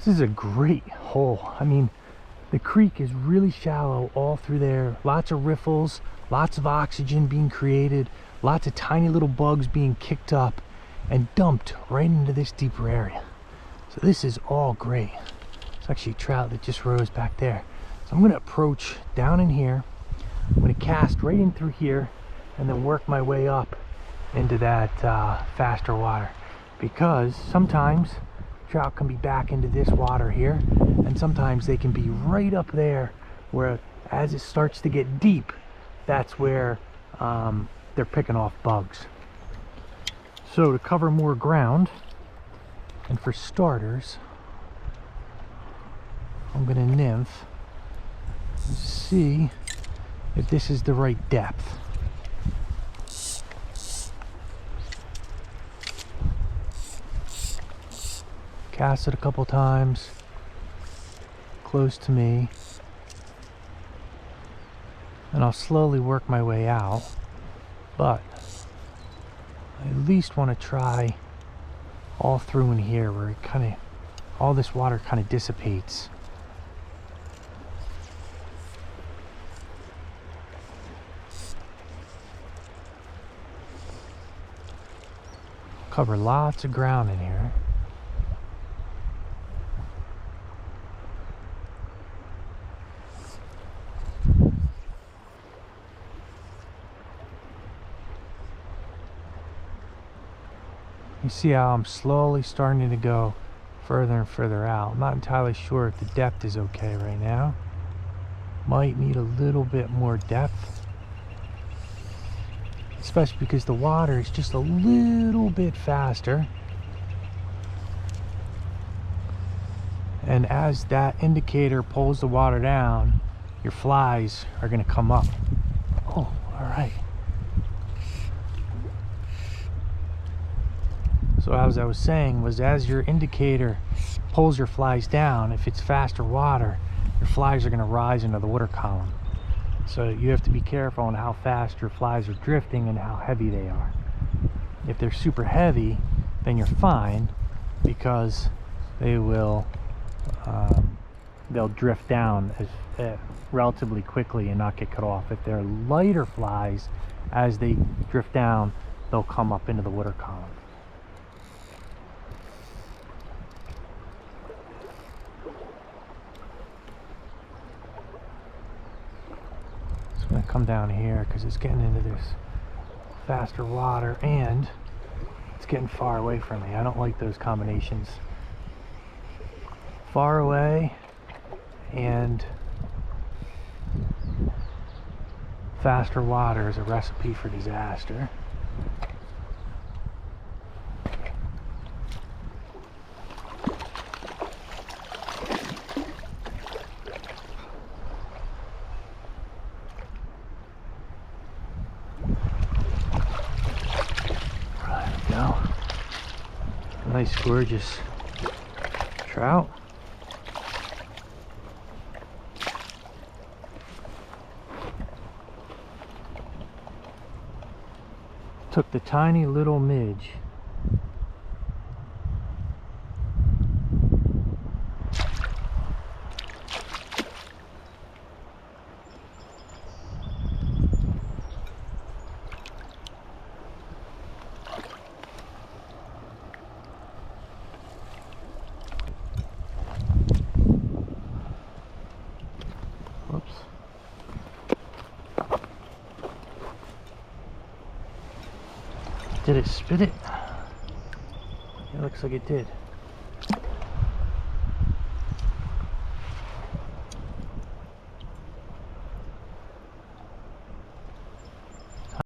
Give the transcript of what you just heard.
This is a great hole. I mean, the creek is really shallow all through there. Lots of riffles, lots of oxygen being created, lots of tiny little bugs being kicked up and dumped right into this deeper area. So this is all great. It's actually a trout that just rose back there. So I'm gonna approach down in here. I'm gonna cast right in through here and then work my way up into that faster water, because sometimes trout can be back into this water here, and sometimes they can be right up there where, as it starts to get deep, that's where they're picking off bugs. So to cover more ground, and for starters, I'm gonna nymph and see if this is the right depth. Cast it a couple times close to me, and I'll slowly work my way out, but I at least want to try all through in here where it kind of, all this water kind of dissipates. Cover lots of ground in here. You see how I'm slowly starting to go further and further out. I'm not entirely sure if the depth is okay right now. Might need a little bit more depth, especially because the water is just a little bit faster. And as that indicator pulls the water down, your flies are going to come up. Oh, all right. So as I was saying, was as your indicator pulls your flies down, if it's faster water, your flies are going to rise into the water column. So you have to be careful on how fast your flies are drifting and how heavy they are. If they're super heavy, then you're fine, because they will they'll drift down relatively quickly and not get cut off. If they're lighter flies, as they drift down, they'll come up into the water column. I'm going to come down here because it's getting into this faster water and it's getting far away from me. I don't like those combinations. Far away and faster water is a recipe for disaster. Nice, gorgeous trout. Took the tiny little midge. Whoops. Did it spit it? It looks like it did.